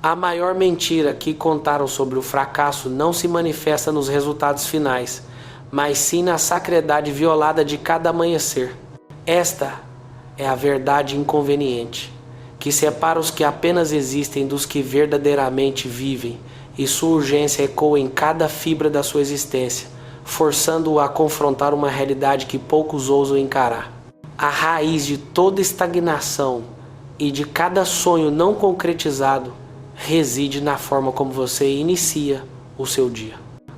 A maior mentira que contaram sobre o fracasso não se manifesta nos resultados finais, mas sim na sacredade violada de cada amanhecer. Esta é a verdade inconveniente, que separa os que apenas existem dos que verdadeiramente vivem, e sua urgência ecoa em cada fibra da sua existência, forçando-o a confrontar uma realidade que poucos ousam encarar. A raiz de toda estagnação e de cada sonho não concretizado reside na forma como você inicia o seu dia.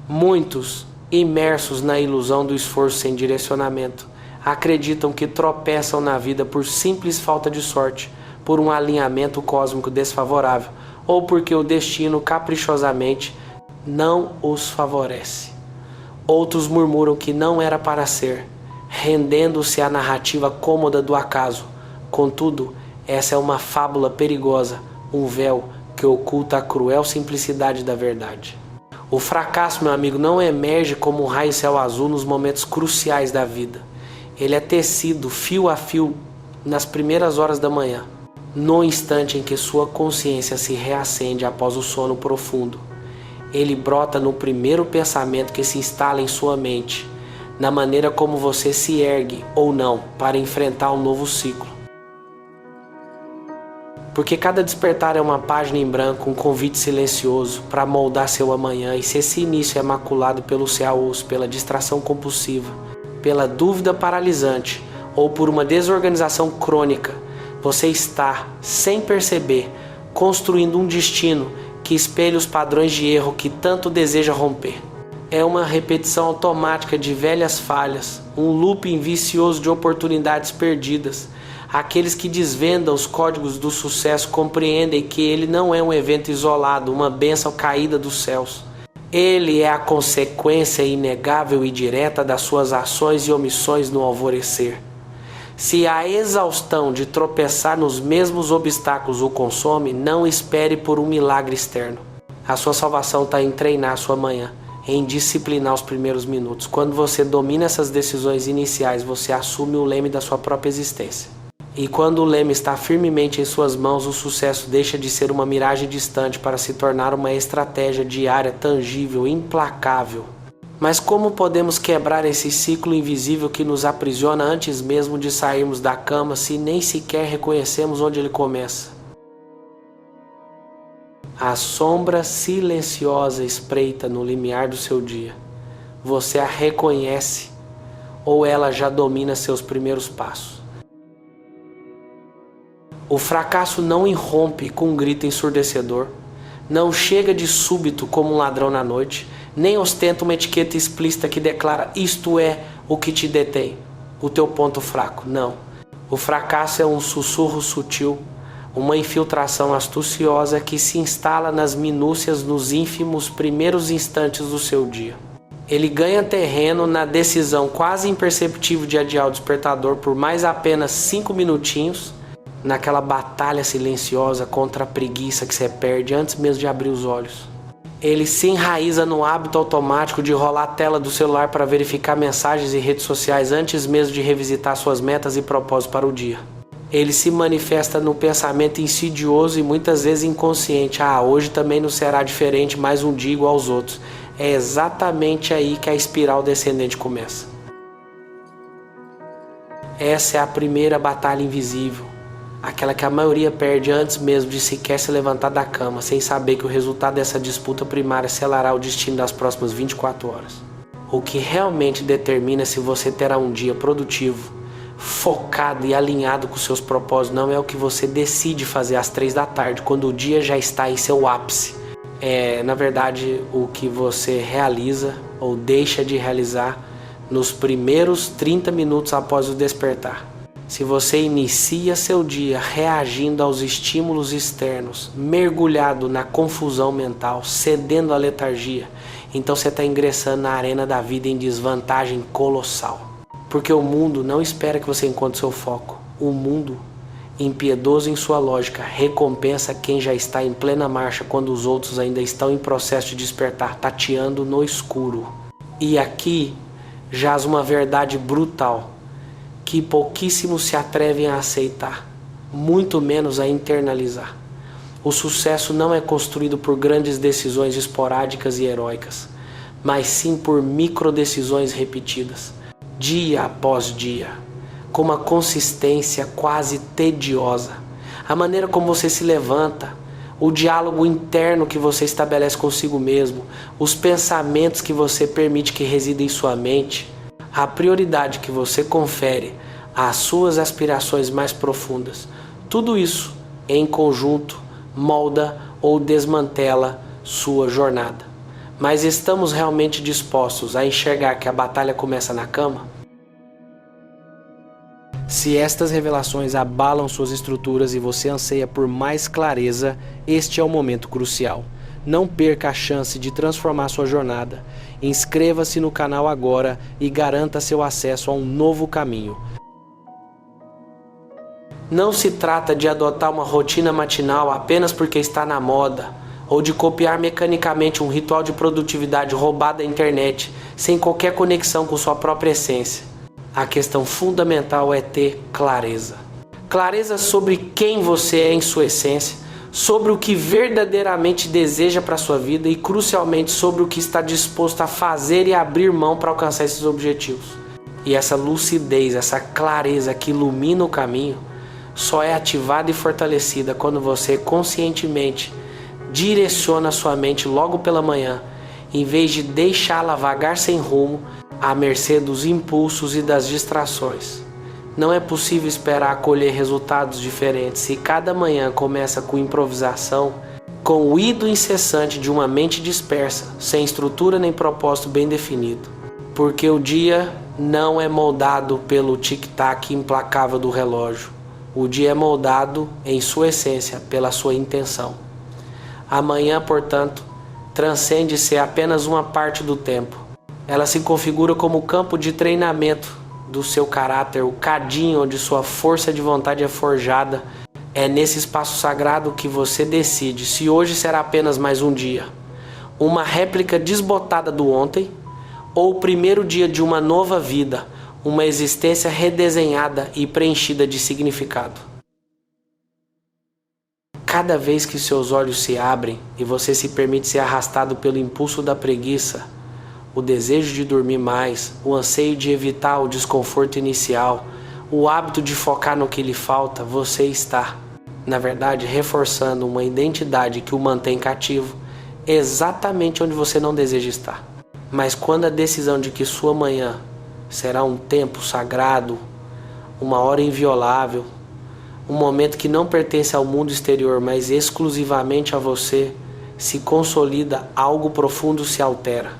Muitos, imersos na ilusão do esforço sem direcionamento, acreditam que tropeçam na vida por simples falta de sorte, por um alinhamento cósmico desfavorável, ou porque o destino caprichosamente não os favorece. Outros murmuram que não era para ser, rendendo-se à narrativa cômoda do acaso. Contudo, essa é uma fábula perigosa, um véu que oculta a cruel simplicidade da verdade. O fracasso, meu amigo, não emerge como um raio-céu azul nos momentos cruciais da vida. Ele é tecido fio a fio nas primeiras horas da manhã, no instante em que sua consciência se reacende após o sono profundo. Ele brota no primeiro pensamento que se instala em sua mente, na maneira como você se ergue ou não para enfrentar um novo ciclo. Porque cada despertar é uma página em branco, um convite silencioso para moldar seu amanhã, e se esse início é maculado pelo caos, pela distração compulsiva, pela dúvida paralisante ou por uma desorganização crônica, você está, sem perceber, construindo um destino que espelha os padrões de erro que tanto deseja romper. É uma repetição automática de velhas falhas, um looping vicioso de oportunidades perdidas. Aqueles que desvendam os códigos do sucesso compreendem que ele não é um evento isolado, uma bênção caída dos céus. Ele é a consequência inegável e direta das suas ações e omissões no alvorecer. Se a exaustão de tropeçar nos mesmos obstáculos o consome, não espere por um milagre externo. A sua salvação está em treinar sua manhã, em disciplinar os primeiros minutos. Quando você domina essas decisões iniciais, você assume o leme da sua própria existência. E quando o leme está firmemente em suas mãos, o sucesso deixa de ser uma miragem distante para se tornar uma estratégia diária, tangível, implacável. Mas como podemos quebrar esse ciclo invisível que nos aprisiona antes mesmo de sairmos da cama, se nem sequer reconhecemos onde ele começa? A sombra silenciosa espreita no limiar do seu dia. Você a reconhece ou ela já domina seus primeiros passos? O fracasso não irrompe com um grito ensurdecedor, não chega de súbito como um ladrão na noite, nem ostenta uma etiqueta explícita que declara isto é o que te detém, o teu ponto fraco. Não. O fracasso é um sussurro sutil, uma infiltração astuciosa que se instala nas minúcias nos ínfimos primeiros instantes do seu dia. Ele ganha terreno na decisão quase imperceptível de adiar o despertador por mais apenas 5 minutinhos, naquela batalha silenciosa contra a preguiça que você perde antes mesmo de abrir os olhos. Ele se enraiza no hábito automático de rolar a tela do celular para verificar mensagens e redes sociais antes mesmo de revisitar suas metas e propósitos para o dia. Ele se manifesta no pensamento insidioso e muitas vezes inconsciente. Hoje também não será diferente, mais um dia igual aos outros. É exatamente aí que a espiral descendente começa. Essa é a primeira batalha invisível. Aquela que a maioria perde antes mesmo de sequer se levantar da cama, sem saber que o resultado dessa disputa primária selará o destino das próximas 24 horas. O que realmente determina se você terá um dia produtivo, focado e alinhado com seus propósitos não é o que você decide fazer às 3 da tarde, quando o dia já está em seu ápice. É, na verdade, o que você realiza ou deixa de realizar nos primeiros 30 minutos após o despertar. Se você inicia seu dia reagindo aos estímulos externos, mergulhado na confusão mental, cedendo à letargia, então você está ingressando na arena da vida em desvantagem colossal. Porque o mundo não espera que você encontre seu foco. O mundo, impiedoso em sua lógica, recompensa quem já está em plena marcha quando os outros ainda estão em processo de despertar, tateando no escuro. E aqui jaz uma verdade brutal, que pouquíssimos se atrevem a aceitar, muito menos a internalizar. O sucesso não é construído por grandes decisões esporádicas e heróicas, mas sim por microdecisões repetidas, dia após dia, com uma consistência quase tediosa. A maneira como você se levanta, o diálogo interno que você estabelece consigo mesmo, os pensamentos que você permite que residem em sua mente, a prioridade que você confere às suas aspirações mais profundas, tudo isso em conjunto molda ou desmantela sua jornada. Mas estamos realmente dispostos a enxergar que a batalha começa na cama? Se estas revelações abalam suas estruturas e você anseia por mais clareza, este é o momento crucial. Não perca a chance de transformar sua jornada. Inscreva-se no canal agora e garanta seu acesso a um novo caminho. Não se trata de adotar uma rotina matinal apenas porque está na moda, ou de copiar mecanicamente um ritual de produtividade roubado da internet, sem qualquer conexão com sua própria essência. A questão fundamental é ter clareza. Clareza sobre quem você é em sua essência, sobre o que verdadeiramente deseja para a sua vida e, crucialmente, sobre o que está disposto a fazer e abrir mão para alcançar esses objetivos. E essa lucidez, essa clareza que ilumina o caminho, só é ativada e fortalecida quando você conscientemente direciona a sua mente logo pela manhã, em vez de deixá-la vagar sem rumo, à mercê dos impulsos e das distrações. Não é possível esperar colher resultados diferentes se cada manhã começa com improvisação, com o ido incessante de uma mente dispersa, sem estrutura nem propósito bem definido. Porque o dia não é moldado pelo tic-tac implacável do relógio. O dia é moldado em sua essência pela sua intenção. Amanhã, portanto, transcende ser apenas uma parte do tempo. Ela se configura como o campo de treinamento do seu caráter, o cadinho onde sua força de vontade é forjada. É nesse espaço sagrado que você decide se hoje será apenas mais um dia, uma réplica desbotada do ontem, ou o primeiro dia de uma nova vida, uma existência redesenhada e preenchida de significado. Cada vez que seus olhos se abrem e você se permite ser arrastado pelo impulso da preguiça, o desejo de dormir mais, o anseio de evitar o desconforto inicial, o hábito de focar no que lhe falta, você está, na verdade, reforçando uma identidade que o mantém cativo, exatamente onde você não deseja estar. Mas quando a decisão de que sua manhã será um tempo sagrado, uma hora inviolável, um momento que não pertence ao mundo exterior, mas exclusivamente a você, se consolida, algo profundo se altera.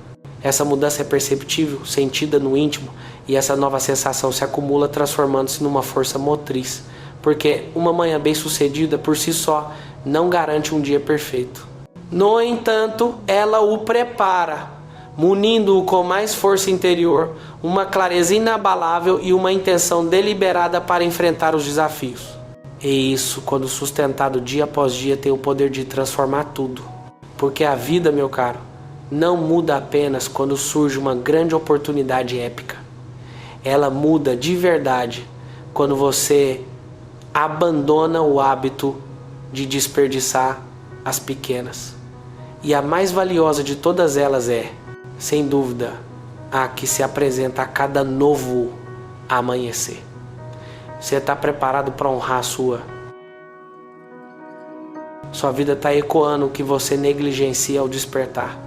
Essa mudança é perceptível, sentida no íntimo, e essa nova sensação se acumula, transformando-se numa força motriz, porque uma manhã bem-sucedida por si só não garante um dia perfeito. No entanto, ela o prepara, munindo-o com mais força interior, uma clareza inabalável e uma intenção deliberada para enfrentar os desafios. E isso, quando sustentado dia após dia, tem o poder de transformar tudo. Porque a vida, meu caro, não muda apenas quando surge uma grande oportunidade épica. Ela muda de verdade quando você abandona o hábito de desperdiçar as pequenas. E a mais valiosa de todas elas é, sem dúvida, a que se apresenta a cada novo amanhecer. Você está preparado para honrar a sua? Sua vida está ecoando o que você negligencia ao despertar.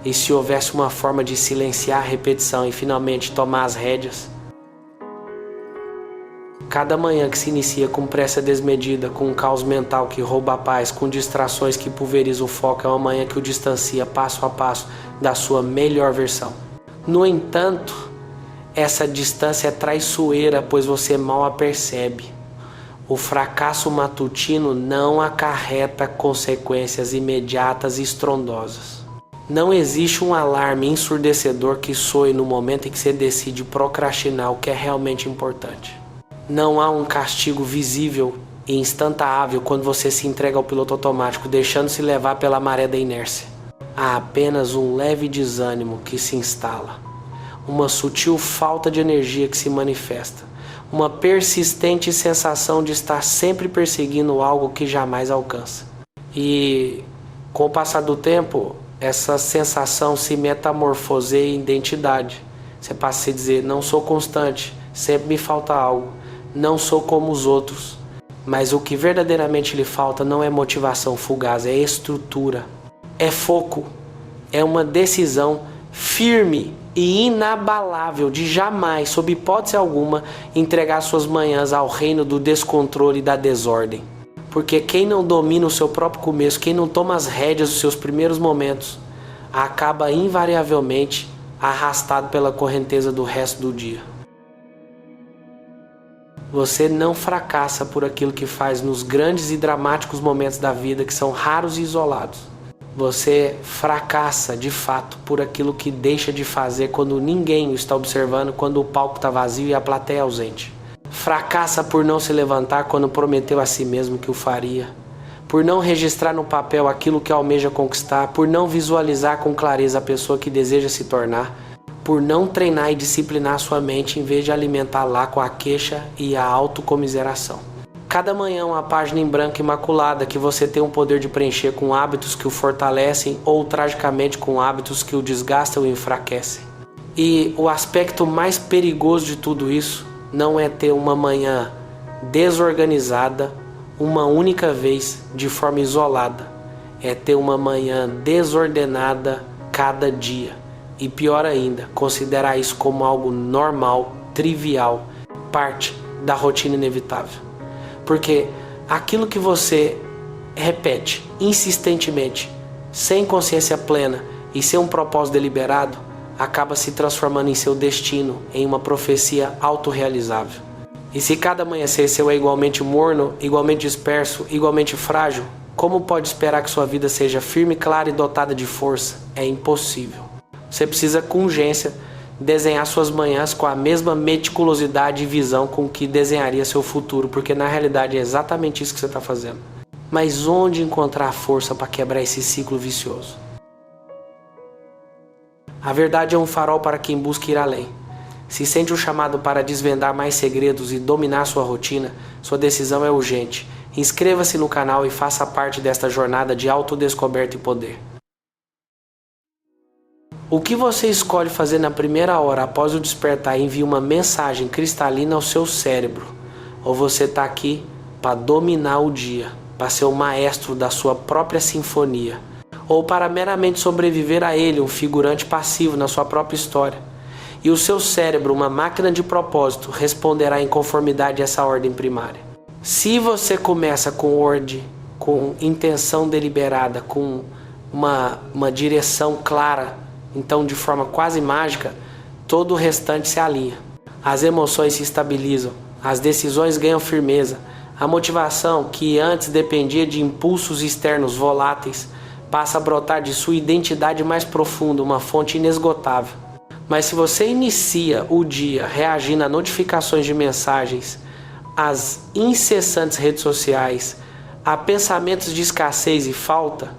E se houvesse uma forma de silenciar a repetição e finalmente tomar as rédeas? Cada manhã que se inicia com pressa desmedida, com um caos mental que rouba a paz, com distrações que pulverizam o foco, é uma manhã que o distancia passo a passo da sua melhor versão. No entanto, essa distância é traiçoeira, pois você mal a percebe. O fracasso matutino não acarreta consequências imediatas e estrondosas. Não existe um alarme ensurdecedor que soe no momento em que você decide procrastinar o que é realmente importante. Não há um castigo visível e instantável quando você se entrega ao piloto automático, deixando-se levar pela maré da inércia. Há apenas um leve desânimo que se instala, uma sutil falta de energia que se manifesta, uma persistente sensação de estar sempre perseguindo algo que jamais alcança. E com o passar do tempo, essa sensação se metamorfoseia em identidade. Você passa a se dizer, não sou constante, sempre me falta algo, não sou como os outros. Mas o que verdadeiramente lhe falta não é motivação fugaz, é estrutura, é foco, é uma decisão firme e inabalável de jamais, sob hipótese alguma, entregar suas manhãs ao reino do descontrole e da desordem. Porque quem não domina o seu próprio começo, quem não toma as rédeas dos seus primeiros momentos, acaba invariavelmente arrastado pela correnteza do resto do dia. Você não fracassa por aquilo que faz nos grandes e dramáticos momentos da vida que são raros e isolados. Você fracassa de fato por aquilo que deixa de fazer quando ninguém o está observando, quando o palco está vazio e a plateia é ausente. Fracassa por não se levantar quando prometeu a si mesmo que o faria, por não registrar no papel aquilo que almeja conquistar, por não visualizar com clareza a pessoa que deseja se tornar, por não treinar e disciplinar sua mente em vez de alimentá-la com a queixa e a autocomiseração. Cada manhã uma página em branco imaculada que você tem o poder de preencher com hábitos que o fortalecem ou tragicamente com hábitos que o desgastam e enfraquecem. E o aspecto mais perigoso de tudo isso não é ter uma manhã desorganizada uma única vez de forma isolada. É ter uma manhã desordenada cada dia. E pior ainda, considerar isso como algo normal, trivial, parte da rotina inevitável. Porque aquilo que você repete insistentemente, sem consciência plena e sem um propósito deliberado, acaba se transformando em seu destino, em uma profecia autorrealizável. E se cada amanhecer seu é igualmente morno, igualmente disperso, igualmente frágil, como pode esperar que sua vida seja firme, clara e dotada de força? É impossível. Você precisa com urgência desenhar suas manhãs com a mesma meticulosidade e visão com que desenharia seu futuro, porque na realidade é exatamente isso que você está fazendo. Mas onde encontrar força para quebrar esse ciclo vicioso? A verdade é um farol para quem busca ir além. Se sente o chamado para desvendar mais segredos e dominar sua rotina, sua decisão é urgente. Inscreva-se no canal e faça parte desta jornada de autodescoberta e poder. O que você escolhe fazer na primeira hora após o despertar envia uma mensagem cristalina ao seu cérebro. Ou você está aqui para dominar o dia, para ser o maestro da sua própria sinfonia, ou para meramente sobreviver a ele, um figurante passivo na sua própria história. E o seu cérebro, uma máquina de propósito, responderá em conformidade a essa ordem primária. Se você começa com ordem, com intenção deliberada, com uma direção clara, então de forma quase mágica, todo o restante se alinha. As emoções se estabilizam, as decisões ganham firmeza, a motivação, que antes dependia de impulsos externos voláteis, passa a brotar de sua identidade mais profunda, uma fonte inesgotável. Mas se você inicia o dia reagindo a notificações de mensagens, às incessantes redes sociais, a pensamentos de escassez e falta,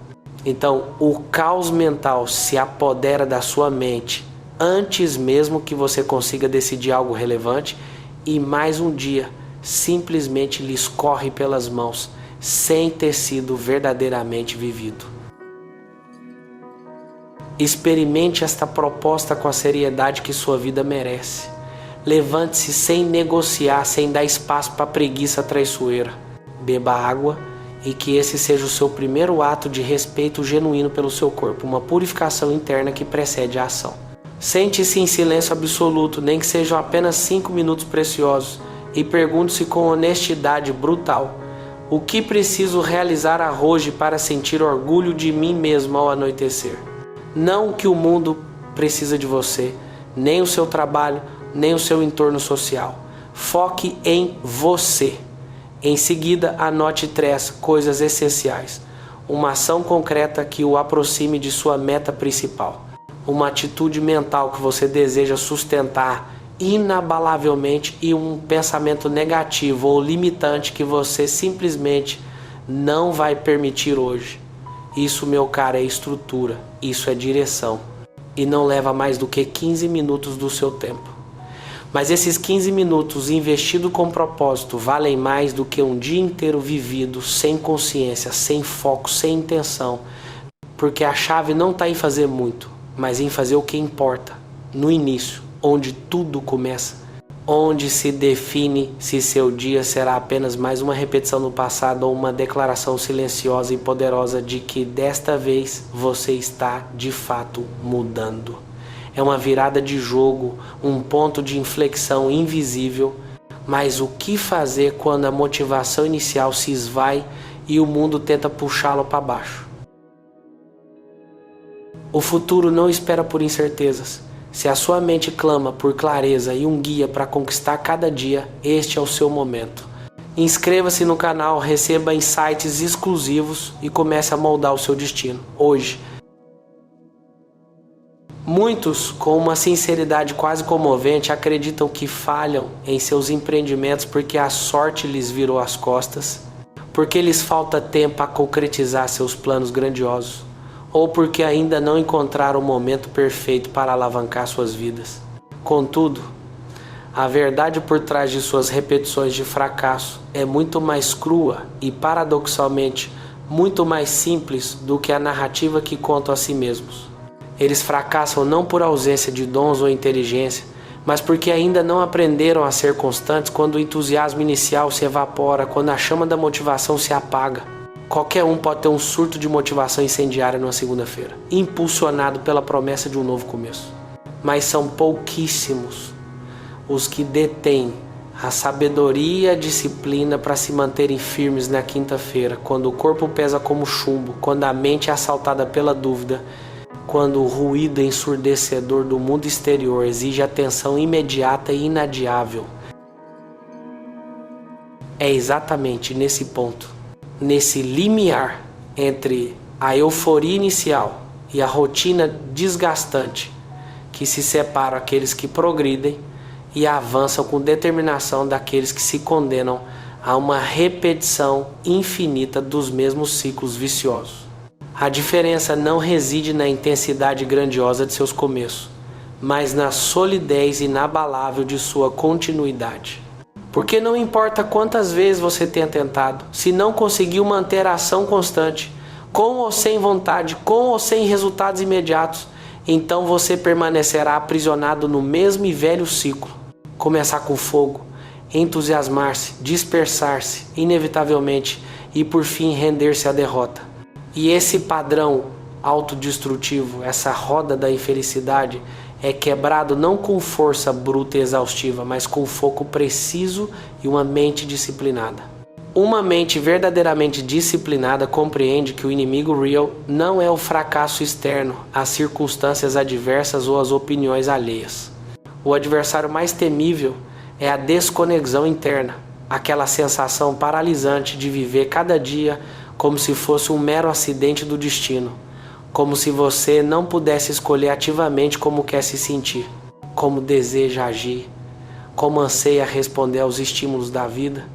então o caos mental se apodera da sua mente antes mesmo que você consiga decidir algo relevante e mais um dia simplesmente lhe escorre pelas mãos sem ter sido verdadeiramente vivido. Experimente esta proposta com a seriedade que sua vida merece. Levante-se sem negociar, sem dar espaço para a preguiça traiçoeira. Beba água e que esse seja o seu primeiro ato de respeito genuíno pelo seu corpo, uma purificação interna que precede a ação. Sente-se em silêncio absoluto, nem que sejam apenas 5 minutos preciosos, e pergunte-se com honestidade brutal: o que preciso realizar hoje para sentir orgulho de mim mesmo ao anoitecer? Não o que o mundo precisa de você, nem o seu trabalho, nem o seu entorno social. Foque em você. Em seguida, anote 3 coisas essenciais. Uma ação concreta que o aproxime de sua meta principal. Uma atitude mental que você deseja sustentar inabalavelmente e um pensamento negativo ou limitante que você simplesmente não vai permitir hoje. Isso, meu caro, é estrutura. Isso é direção. E não leva mais do que 15 minutos do seu tempo. Mas esses 15 minutos investidos com propósito valem mais do que um dia inteiro vivido sem consciência, sem foco, sem intenção. Porque a chave não está em fazer muito, mas em fazer o que importa, no início, onde tudo começa. Onde se define se seu dia será apenas mais uma repetição do passado ou uma declaração silenciosa e poderosa de que desta vez você está de fato mudando. É uma virada de jogo, um ponto de inflexão invisível, mas o que fazer quando a motivação inicial se esvai e o mundo tenta puxá-lo para baixo? O futuro não espera por incertezas. Se a sua mente clama por clareza e um guia para conquistar cada dia, este é o seu momento. Inscreva-se no canal, receba insights exclusivos e comece a moldar o seu destino, hoje. Muitos, com uma sinceridade quase comovente, acreditam que falham em seus empreendimentos porque a sorte lhes virou as costas, porque lhes falta tempo a concretizar seus planos grandiosos, ou porque ainda não encontraram o momento perfeito para alavancar suas vidas. Contudo, a verdade por trás de suas repetições de fracasso é muito mais crua e, paradoxalmente, muito mais simples do que a narrativa que contam a si mesmos. Eles fracassam não por ausência de dons ou inteligência, mas porque ainda não aprenderam a ser constantes quando o entusiasmo inicial se evapora, quando a chama da motivação se apaga. Qualquer um pode ter um surto de motivação incendiária numa segunda-feira, impulsionado pela promessa de um novo começo. Mas são pouquíssimos os que detêm a sabedoria e a disciplina para se manterem firmes na quinta-feira, quando o corpo pesa como chumbo, quando a mente é assaltada pela dúvida, quando o ruído ensurdecedor do mundo exterior exige atenção imediata e inadiável. É exatamente nesse ponto, nesse limiar entre a euforia inicial e a rotina desgastante, que se separam aqueles que progridem e avançam com determinação daqueles que se condenam a uma repetição infinita dos mesmos ciclos viciosos. A diferença não reside na intensidade grandiosa de seus começos, mas na solidez inabalável de sua continuidade. Porque não importa quantas vezes você tenha tentado, se não conseguiu manter a ação constante, com ou sem vontade, com ou sem resultados imediatos, então você permanecerá aprisionado no mesmo e velho ciclo. Começar com fogo, entusiasmar-se, dispersar-se, inevitavelmente, e por fim render-se à derrota. E esse padrão autodestrutivo, essa roda da infelicidade, é quebrado não com força bruta e exaustiva, mas com foco preciso e uma mente disciplinada. Uma mente verdadeiramente disciplinada compreende que o inimigo real não é o fracasso externo, as circunstâncias adversas ou as opiniões alheias. O adversário mais temível é a desconexão interna, aquela sensação paralisante de viver cada dia como se fosse um mero acidente do destino. Como se você não pudesse escolher ativamente como quer se sentir, como deseja agir, como anseia responder aos estímulos da vida.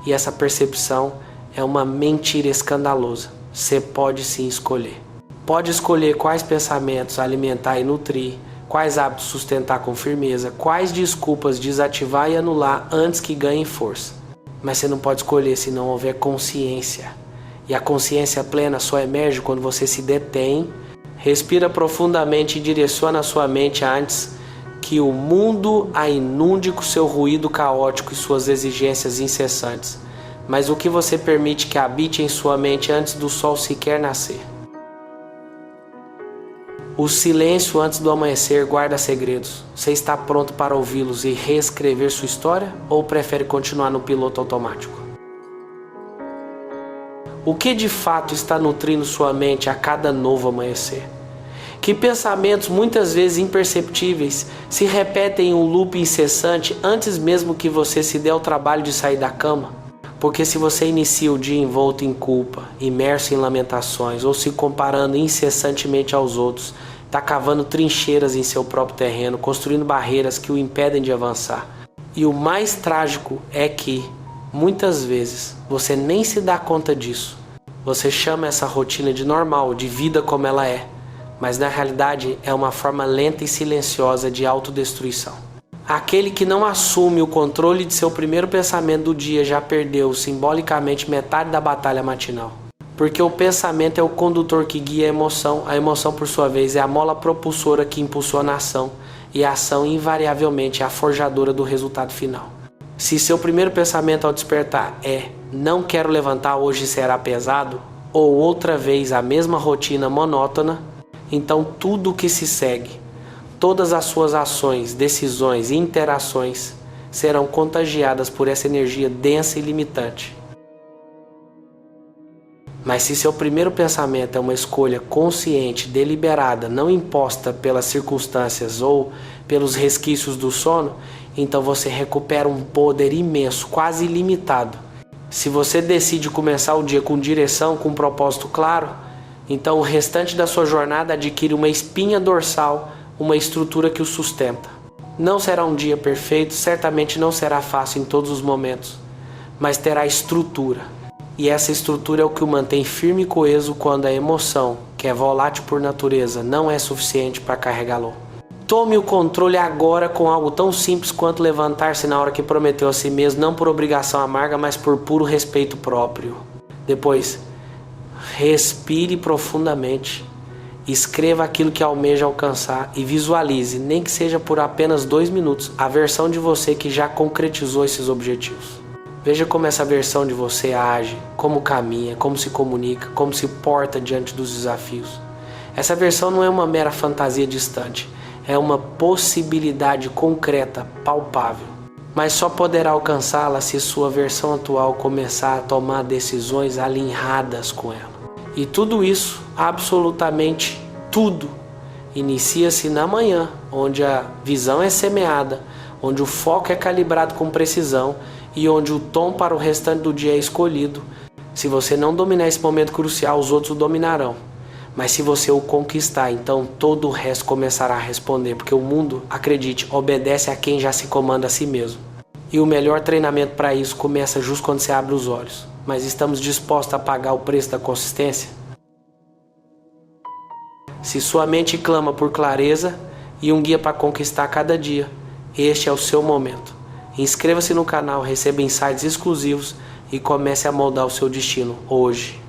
E essa percepção é uma mentira escandalosa. Você pode sim escolher. Pode escolher quais pensamentos alimentar e nutrir, quais hábitos sustentar com firmeza, quais desculpas desativar e anular antes que ganhem força. Mas você não pode escolher se não houver consciência. E a consciência plena só emerge quando você se detém, respira profundamente e direciona a sua mente antes que o mundo a inunde com seu ruído caótico e suas exigências incessantes. Mas o que você permite que habite em sua mente antes do sol sequer nascer? O silêncio antes do amanhecer guarda segredos. Você está pronto para ouvi-los e reescrever sua história? Ou prefere continuar no piloto automático? O que de fato está nutrindo sua mente a cada novo amanhecer? Que pensamentos muitas vezes imperceptíveis se repetem em um loop incessante antes mesmo que você se dê ao trabalho de sair da cama? Porque se você inicia o dia envolto em culpa, imerso em lamentações ou se comparando incessantemente aos outros, está cavando trincheiras em seu próprio terreno, construindo barreiras que o impedem de avançar. E o mais trágico é que, muitas vezes, você nem se dá conta disso. Você chama essa rotina de normal, de vida como ela é, mas na realidade é uma forma lenta e silenciosa de autodestruição. Aquele que não assume o controle de seu primeiro pensamento do dia já perdeu simbolicamente metade da batalha matinal. Porque o pensamento é o condutor que guia a emoção por sua vez é a mola propulsora que impulsiona a ação, e a ação invariavelmente é a forjadora do resultado final. Se seu primeiro pensamento ao despertar é "não quero levantar, hoje será pesado", ou outra vez a mesma rotina monótona, então tudo o que se segue, todas as suas ações, decisões e interações serão contagiadas por essa energia densa e limitante. Mas se seu primeiro pensamento é uma escolha consciente, deliberada, não imposta pelas circunstâncias ou pelos resquícios do sono, então você recupera um poder imenso, quase ilimitado. Se você decide começar o dia com direção, com um propósito claro, então o restante da sua jornada adquire uma espinha dorsal, uma estrutura que o sustenta. Não será um dia perfeito, certamente não será fácil em todos os momentos, mas terá estrutura. E essa estrutura é o que o mantém firme e coeso quando a emoção, que é volátil por natureza, não é suficiente para carregá-lo. Tome o controle agora com algo tão simples quanto levantar-se na hora que prometeu a si mesmo, não por obrigação amarga, mas por puro respeito próprio. Depois, respire profundamente, escreva aquilo que almeja alcançar e visualize, nem que seja por apenas 2 minutos, a versão de você que já concretizou esses objetivos. Veja como essa versão de você age, como caminha, como se comunica, como se porta diante dos desafios. Essa versão não é uma mera fantasia distante, é uma possibilidade concreta, palpável. Mas só poderá alcançá-la se sua versão atual começar a tomar decisões alinhadas com ela. E tudo isso, absolutamente tudo, inicia-se na manhã, onde a visão é semeada, onde o foco é calibrado com precisão e onde o tom para o restante do dia é escolhido. Se você não dominar esse momento crucial, os outros o dominarão. Mas se você o conquistar, então todo o resto começará a responder, porque o mundo, acredite, obedece a quem já se comanda a si mesmo. E o melhor treinamento para isso começa justo quando você abre os olhos. Mas estamos dispostos a pagar o preço da consistência? Se sua mente clama por clareza e um guia para conquistar cada dia, este é o seu momento. Inscreva-se no canal, receba insights exclusivos e comece a moldar o seu destino hoje.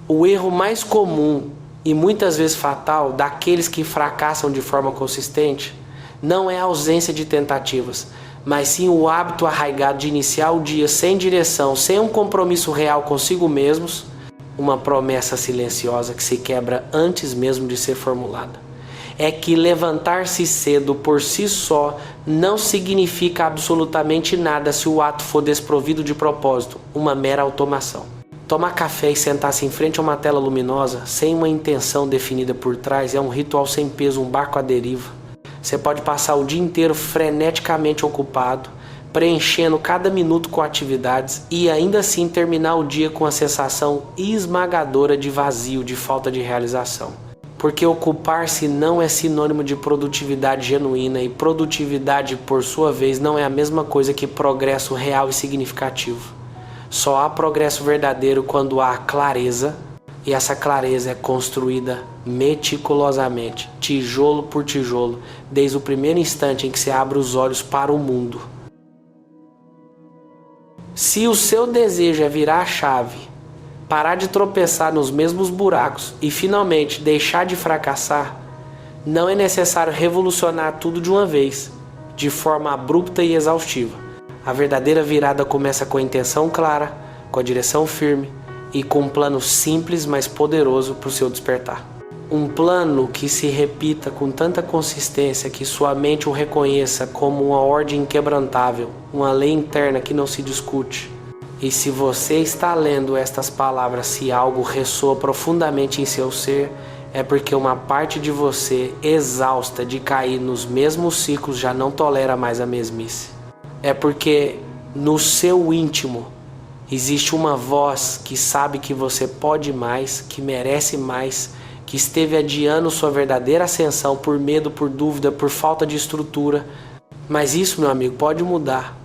O erro mais comum e muitas vezes fatal daqueles que fracassam de forma consistente não é a ausência de tentativas, mas sim o hábito arraigado de iniciar o dia sem direção, sem um compromisso real consigo mesmos, uma promessa silenciosa que se quebra antes mesmo de ser formulada. É que levantar-se cedo por si só não significa absolutamente nada se o ato for desprovido de propósito, uma mera automação. Tomar café e sentar-se em frente a uma tela luminosa, sem uma intenção definida por trás, é um ritual sem peso, um barco à deriva. Você pode passar o dia inteiro freneticamente ocupado, preenchendo cada minuto com atividades e ainda assim terminar o dia com a sensação esmagadora de vazio, de falta de realização. Porque ocupar-se não é sinônimo de produtividade genuína e produtividade, por sua vez, não é a mesma coisa que progresso real e significativo. Só há progresso verdadeiro quando há clareza, e essa clareza é construída meticulosamente, tijolo por tijolo, desde o primeiro instante em que você abre os olhos para o mundo. Se o seu desejo é virar a chave, parar de tropeçar nos mesmos buracos e finalmente deixar de fracassar, não é necessário revolucionar tudo de uma vez, de forma abrupta e exaustiva. A verdadeira virada começa com a intenção clara, com a direção firme e com um plano simples, mas poderoso para o seu despertar. Um plano que se repita com tanta consistência que sua mente o reconheça como uma ordem inquebrantável, uma lei interna que não se discute. E se você está lendo estas palavras, se algo ressoa profundamente em seu ser, é porque uma parte de você, exausta de cair nos mesmos ciclos, já não tolera mais a mesmice. É porque no seu íntimo existe uma voz que sabe que você pode mais, que merece mais, que esteve adiando sua verdadeira ascensão por medo, por dúvida, por falta de estrutura. Mas isso, meu amigo, pode mudar.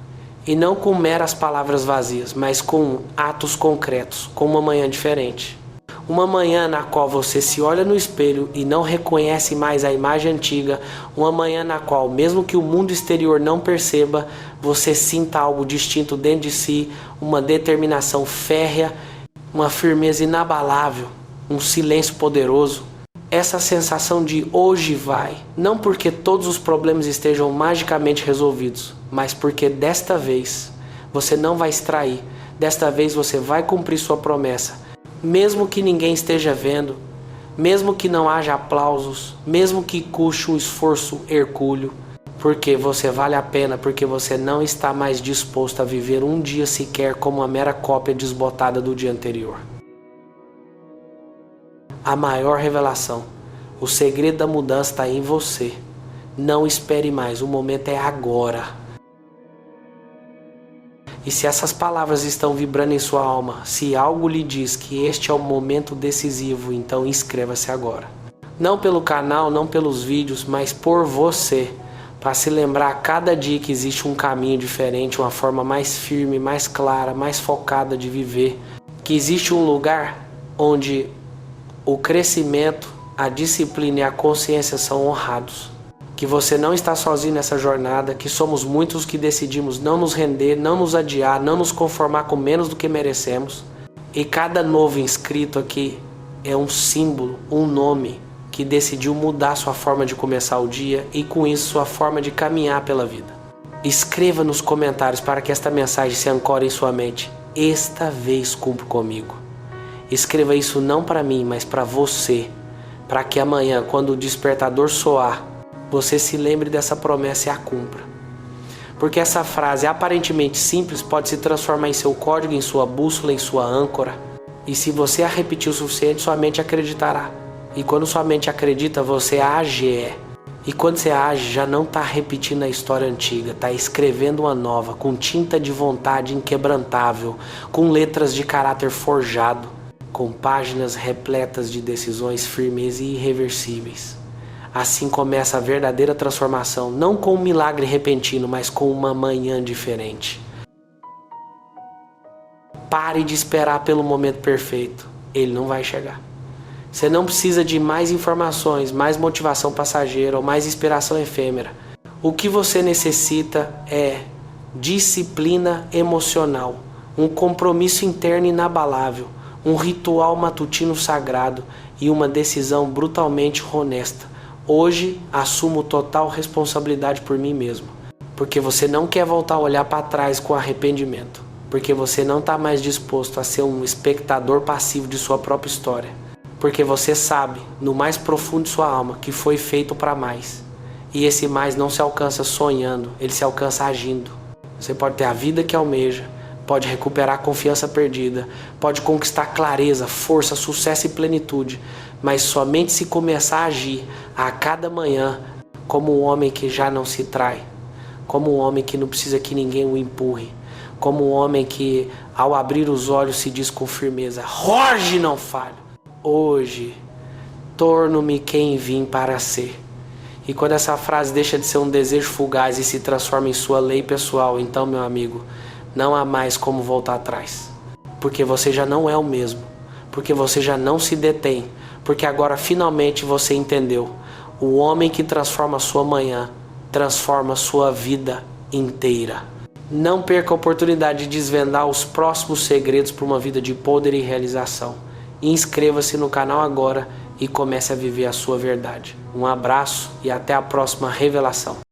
E não com meras palavras vazias, mas com atos concretos, com uma manhã diferente. Uma manhã na qual você se olha no espelho e não reconhece mais a imagem antiga. Uma manhã na qual, mesmo que o mundo exterior não perceba, você sinta algo distinto dentro de si, uma determinação férrea, uma firmeza inabalável, um silêncio poderoso. Essa sensação de hoje vai, não porque todos os problemas estejam magicamente resolvidos, mas porque desta vez você não vai extrair, desta vez você vai cumprir sua promessa. Mesmo que ninguém esteja vendo, mesmo que não haja aplausos, mesmo que custe um esforço hercúleo, porque você vale a pena, porque você não está mais disposto a viver um dia sequer como uma mera cópia desbotada do dia anterior. A maior revelação, o segredo da mudança está em você. Não espere mais, o momento é agora. E se essas palavras estão vibrando em sua alma, se algo lhe diz que este é o momento decisivo, então inscreva-se agora. Não pelo canal, não pelos vídeos, mas por você. Para se lembrar a cada dia que existe um caminho diferente, uma forma mais firme, mais clara, mais focada de viver. Que existe um lugar onde o crescimento, a disciplina e a consciência são honrados. Que você não está sozinho nessa jornada, que somos muitos que decidimos não nos render, não nos adiar, não nos conformar com menos do que merecemos. E cada novo inscrito aqui é um símbolo, um nome que decidiu mudar sua forma de começar o dia e com isso sua forma de caminhar pela vida. Escreva nos comentários para que esta mensagem se ancore em sua mente. Esta vez cumpro comigo. Escreva isso não para mim, mas para você, para que amanhã, quando o despertador soar, você se lembre dessa promessa e a cumpra. Porque essa frase aparentemente simples pode se transformar em seu código, em sua bússola, em sua âncora. E se você a repetir o suficiente, sua mente acreditará. E quando sua mente acredita, você age. E quando você age, já não está repetindo a história antiga, está escrevendo uma nova, com tinta de vontade inquebrantável, com letras de caráter forjado, com páginas repletas de decisões firmes e irreversíveis. Assim começa a verdadeira transformação, não com um milagre repentino, mas com uma manhã diferente. Pare de esperar pelo momento perfeito, ele não vai chegar. Você não precisa de mais informações, mais motivação passageira ou mais inspiração efêmera. O que você necessita é disciplina emocional, um compromisso interno inabalável, um ritual matutino sagrado e uma decisão brutalmente honesta. Hoje, assumo total responsabilidade por mim mesmo, porque você não quer voltar a olhar para trás com arrependimento, porque você não está mais disposto a ser um espectador passivo de sua própria história, porque você sabe, no mais profundo de sua alma, que foi feito para mais, e esse mais não se alcança sonhando, ele se alcança agindo. Você pode ter a vida que almeja, pode recuperar a confiança perdida, pode conquistar clareza, força, sucesso e plenitude, mas somente se começar a agir a cada manhã como um homem que já não se trai, como um homem que não precisa que ninguém o empurre, como um homem que ao abrir os olhos se diz com firmeza: Jorge, não falho, hoje torno-me quem vim para ser. E quando essa frase deixa de ser um desejo fugaz e se transforma em sua lei pessoal, então, meu amigo, não há mais como voltar atrás, porque você já não é o mesmo, porque você já não se detém, porque agora finalmente você entendeu. O homem que transforma a sua manhã, transforma a sua vida inteira. Não perca a oportunidade de desvendar os próximos segredos para uma vida de poder e realização. Inscreva-se no canal agora e comece a viver a sua verdade. Um abraço e até a próxima revelação.